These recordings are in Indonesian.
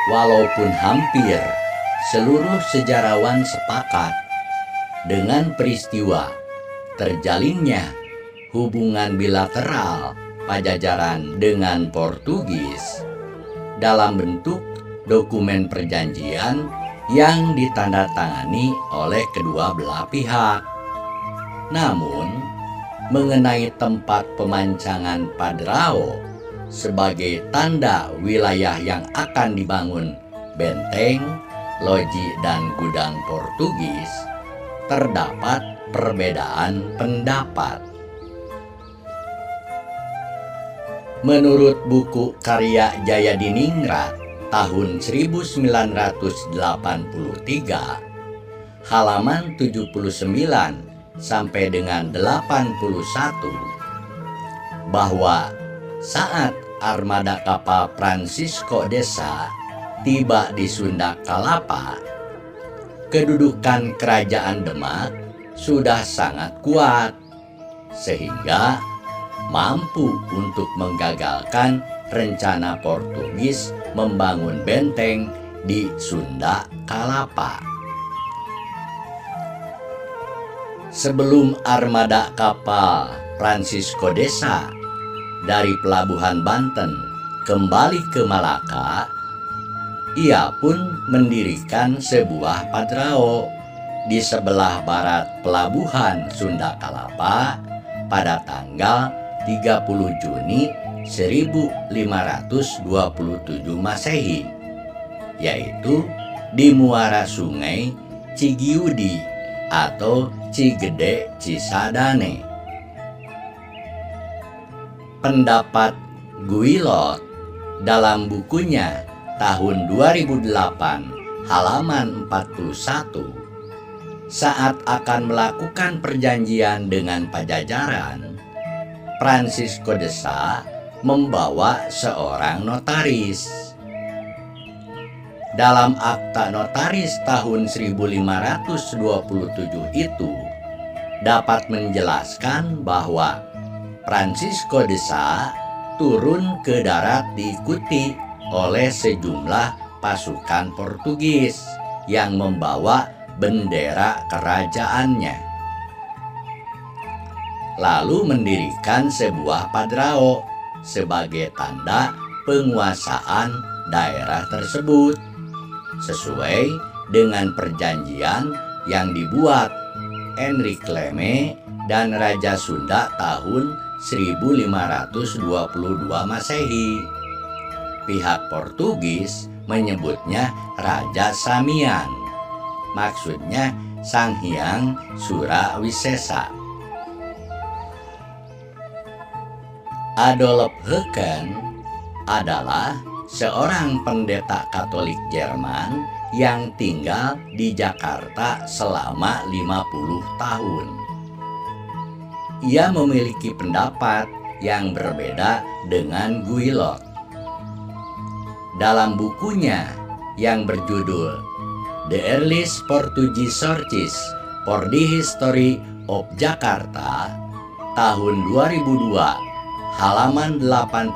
Walaupun hampir seluruh sejarawan sepakat dengan peristiwa terjalinnya hubungan bilateral Pajajaran dengan Portugis dalam bentuk dokumen perjanjian yang ditandatangani oleh kedua belah pihak. Namun, mengenai tempat pemancangan Padrao sebagai tanda wilayah yang akan dibangun benteng, loji, dan gudang Portugis, terdapat perbedaan pendapat. Menurut buku karya Jayadiningrat tahun 1983, halaman 79 sampai dengan 81, bahwa saat armada kapal Francisco de Sá tiba di Sunda Kalapa, kedudukan kerajaan Demak sudah sangat kuat, sehingga mampu untuk menggagalkan rencana Portugis membangun benteng di Sunda Kalapa. Sebelum armada kapal Francisco de Sá dari pelabuhan Banten kembali ke Malaka, ia pun mendirikan sebuah padrao di sebelah barat pelabuhan Sunda Kalapa pada tanggal 30 Juni 1527 Masehi, yaitu di muara sungai Cigiudi atau Cigede Cisadane. Pendapat Guilot dalam bukunya tahun 2008 halaman 41, saat akan melakukan perjanjian dengan Pajajaran, Francisco de Sá membawa seorang notaris. Dalam akta notaris tahun 1527 itu dapat menjelaskan bahwa Francisco de Sá turun ke darat diikuti oleh sejumlah pasukan Portugis yang membawa bendera kerajaannya, lalu mendirikan sebuah padrao sebagai tanda penguasaan daerah tersebut, sesuai dengan perjanjian yang dibuat Enrique Leme dan Raja Sunda tahun 1522 Masehi. Pihak Portugis menyebutnya Raja Samian, maksudnya Sang Hyang Surawisesa. Adolf Heuken adalah seorang pendeta Katolik Jerman yang tinggal di Jakarta selama 50 tahun. Ia memiliki pendapat yang berbeda dengan Guilot. Dalam bukunya yang berjudul The Earliest Portuguese Sources for the History of Jakarta tahun 2002 halaman 84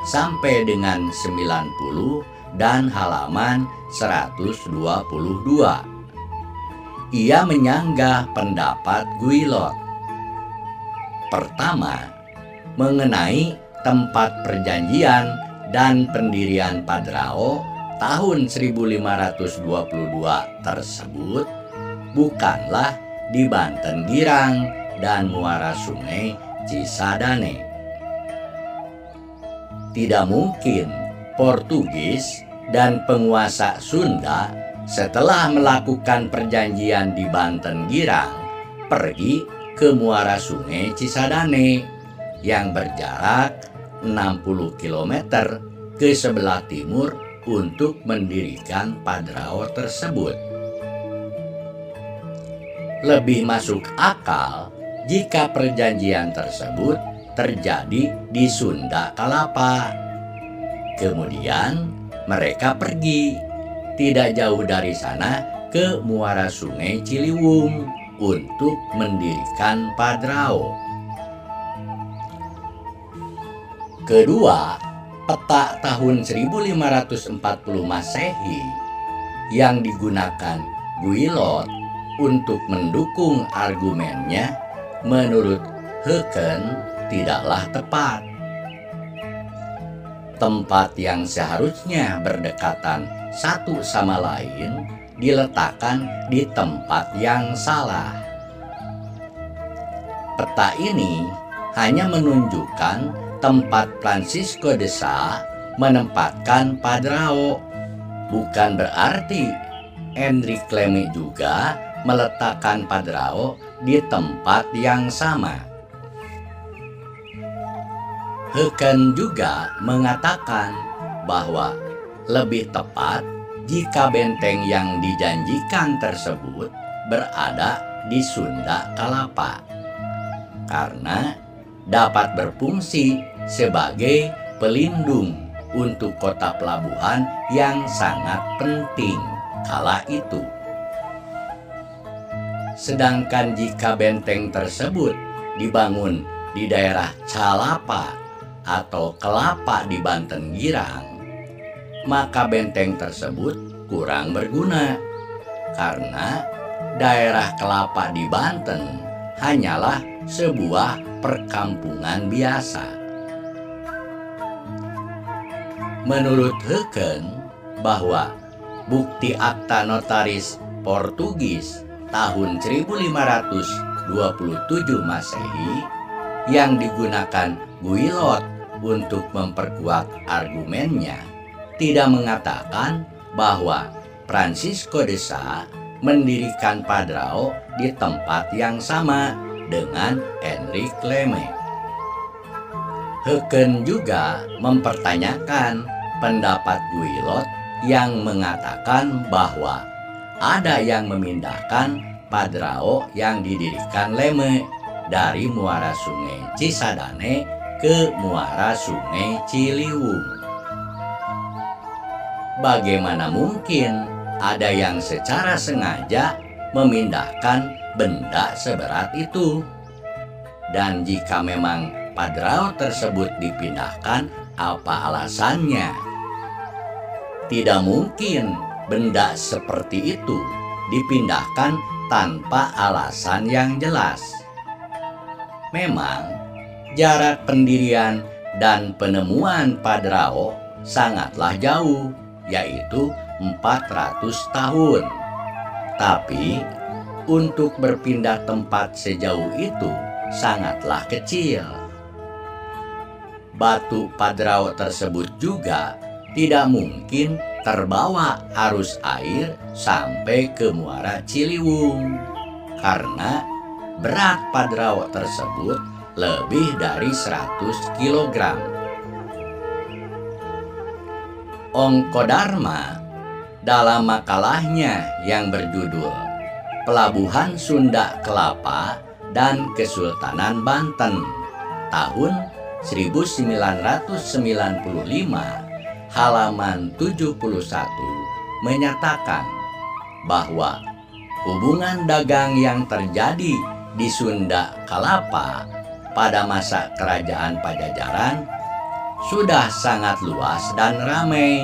sampai dengan 90 dan halaman 122, ia menyanggah pendapat Guilot. Pertama, mengenai tempat perjanjian dan pendirian padrao tahun 1522 tersebut bukanlah di Banten Girang dan muara sungai Cisadane. Tidak mungkin Portugis dan penguasa Sunda setelah melakukan perjanjian di Banten Girang pergi ke muara sungai Cisadane yang berjarak 60 km ke sebelah timur untuk mendirikan padrao tersebut. Lebih masuk akal jika perjanjian tersebut terjadi di Sunda Kalapa. Kemudian mereka pergi tidak jauh dari sana ke muara Sungai Ciliwung untuk mendirikan padrao. Kedua, peta tahun 1540 Masehi yang digunakan Guilot untuk mendukung argumennya menurut Heuken tidaklah tepat. Tempat yang seharusnya berdekatan satu sama lain diletakkan di tempat yang salah. Peta ini hanya menunjukkan tempat Francisco de Sá menempatkan padrao. Bukan berarti Enrique Lemme juga meletakkan padrao di tempat yang sama. Heuken juga mengatakan bahwa lebih tepat jika benteng yang dijanjikan tersebut berada di Sunda Kalapa, karena dapat berfungsi sebagai pelindung untuk kota pelabuhan yang sangat penting kala itu. Sedangkan jika benteng tersebut dibangun di daerah Calapa atau Kelapa di Banten Girang, maka benteng tersebut kurang berguna, karena daerah Kelapa di Banten hanyalah sebuah perkampungan biasa. Menurut Heuken, bahwa bukti akta notaris Portugis tahun 1527 Masehi yang digunakan Guilot untuk memperkuat argumennya tidak mengatakan bahwa Francisco de Sá mendirikan padrao di tempat yang sama dengan Enrique Lemme. Heuken juga mempertanyakan pendapat Guilot yang mengatakan bahwa ada yang memindahkan padrao yang didirikan Lemme dari muara Sungai Cisadane ke muara Sungai Ciliwung. Bagaimana mungkin ada yang secara sengaja memindahkan benda seberat itu? Dan jika memang padrao tersebut dipindahkan, apa alasannya? Tidak mungkin benda seperti itu dipindahkan tanpa alasan yang jelas. Memang jarak pendirian dan penemuan padrao sangatlah jauh, yaitu 400 tahun. Tapi untuk berpindah tempat sejauh itu sangatlah kecil. Batu padrao tersebut juga tidak mungkin terbawa arus air sampai ke muara Ciliwung, karena berat padrao tersebut lebih dari 100 kg. Ongko Dharma dalam makalahnya yang berjudul Pelabuhan Sunda Kelapa dan Kesultanan Banten tahun 1995 halaman 71 menyatakan bahwa hubungan dagang yang terjadi di Sunda Kalapa pada masa kerajaan Pajajaran sudah sangat luas dan ramai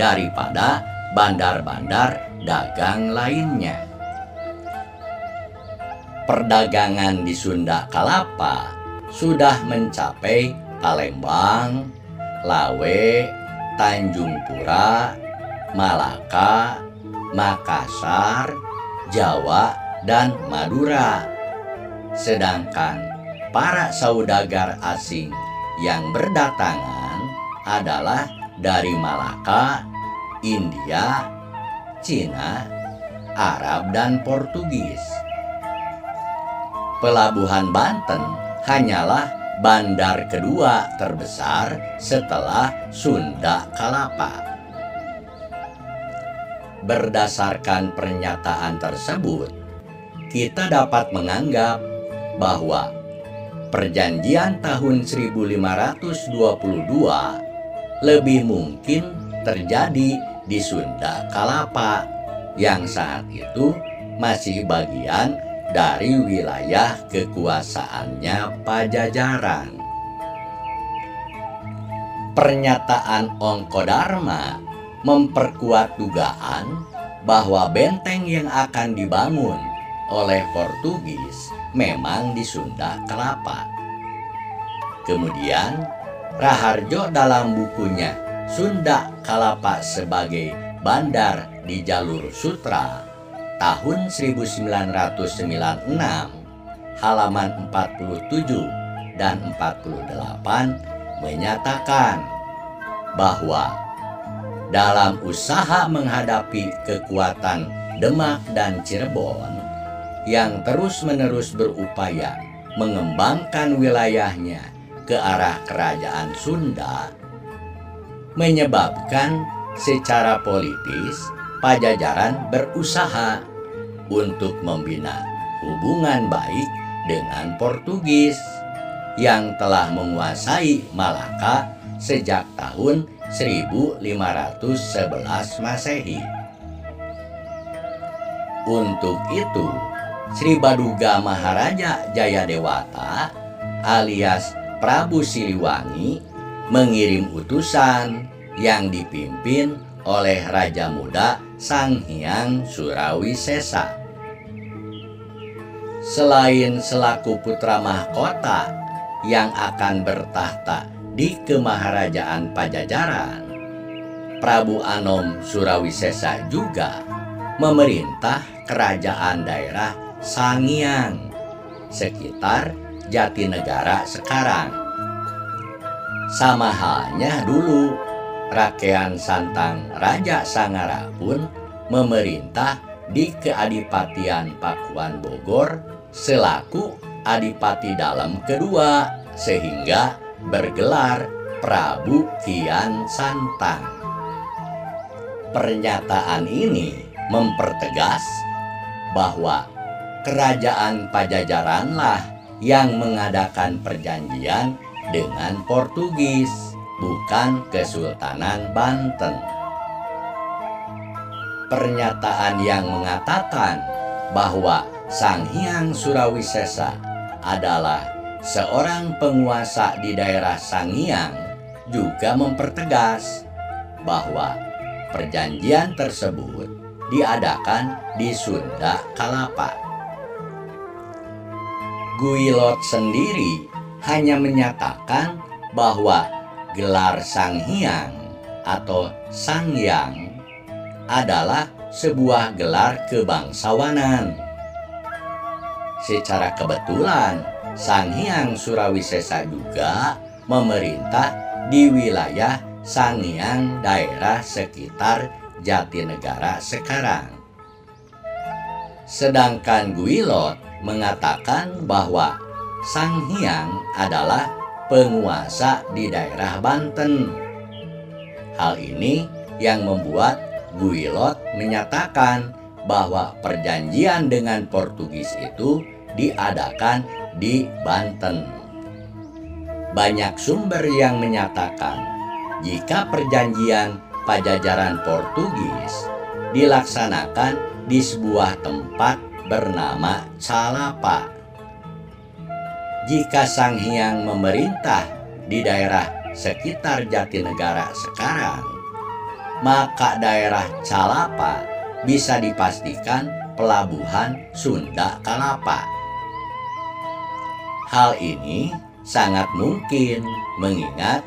daripada bandar-bandar dagang lainnya. Perdagangan di Sunda Kalapa sudah mencapai Palembang, Lawe, Tanjung Pura, Malaka, Makassar, Jawa, dan Madura. Sedangkan para saudagar asing yang berdatangan adalah dari Malaka, India, Cina, Arab, dan Portugis. Pelabuhan Banten hanyalah bandar kedua terbesar setelah Sunda Kelapa. Berdasarkan pernyataan tersebut, kita dapat menganggap bahwa perjanjian tahun 1522 lebih mungkin terjadi di Sunda Kelapa yang saat itu masih bagian dari wilayah kekuasaannya Pajajaran. Pernyataan Ongkodarma memperkuat dugaan bahwa benteng yang akan dibangun oleh Portugis memang di Sunda Kelapa. Kemudian Raharjo dalam bukunya Sunda Kelapa sebagai Bandar di Jalur Sutra tahun 1996 halaman 47 dan 48 menyatakan bahwa dalam usaha menghadapi kekuatan Demak dan Cirebon yang terus-menerus berupaya mengembangkan wilayahnya ke arah kerajaan Sunda, menyebabkan secara politis Pajajaran berusaha untuk membina hubungan baik dengan Portugis yang telah menguasai Malaka sejak tahun 1511 Masehi. Untuk itu, Sri Baduga Maharaja Jayadewata alias Prabu Siliwangi mengirim utusan yang dipimpin oleh Raja Muda Sanghyang Surawisesa. Selain selaku putra mahkota yang akan bertahta di kemaharajaan Pajajaran, Prabu Anom Surawisesa juga memerintah kerajaan daerah Sangiang sekitar Jatinegara sekarang. Sama halnya dulu Rakean Santang Raja Sangara pun memerintah di Keadipatian Pakuan Bogor selaku Adipati Dalem kedua sehingga bergelar Prabu Kian Santang. Pernyataan ini mempertegas bahwa kerajaan Pajajaranlah yang mengadakan perjanjian dengan Portugis, bukan Kesultanan Banten. Pernyataan yang mengatakan bahwa Sanghyang Surawisesa adalah seorang penguasa di daerah Sangiang juga mempertegas bahwa perjanjian tersebut diadakan di Sunda Kelapa. Guilot sendiri hanya menyatakan bahwa gelar Sanghyang atau Sangyang adalah sebuah gelar kebangsawanan. Secara kebetulan, Sanghyang Surawisesa juga memerintah di wilayah Sangiang daerah sekitar Jatinegara sekarang. Sedangkan Guilot mengatakan bahwa Sanghyang adalah penguasa di daerah Banten. Hal ini yang membuat Guilot menyatakan bahwa perjanjian dengan Portugis itu diadakan di Banten. Banyak sumber yang menyatakan jika perjanjian Pajajaran Portugis dilaksanakan di sebuah tempat bernama Calapa. Jika Sanghyang memerintah di daerah sekitar Jatinegara sekarang, maka daerah Calapa bisa dipastikan pelabuhan Sunda Kelapa. Hal ini sangat mungkin mengingat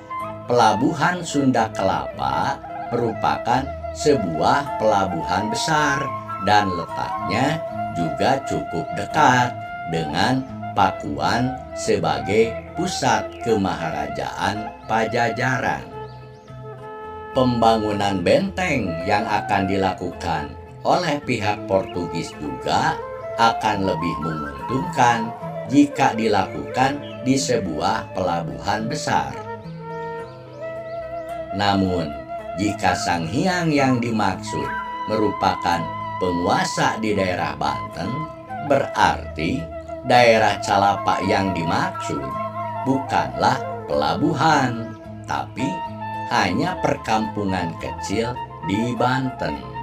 pelabuhan Sunda Kelapa merupakan sebuah pelabuhan besar dan letaknya juga cukup dekat dengan Pakuan sebagai pusat kemaharajaan Pajajaran. Pembangunan benteng yang akan dilakukan oleh pihak Portugis juga akan lebih menguntungkan jika dilakukan di sebuah pelabuhan besar. Namun, jika Sang Hyang yang dimaksud merupakan penguasa di daerah Banten, berarti daerah Calapa yang dimaksud bukanlah pelabuhan, tapi hanya perkampungan kecil di Banten.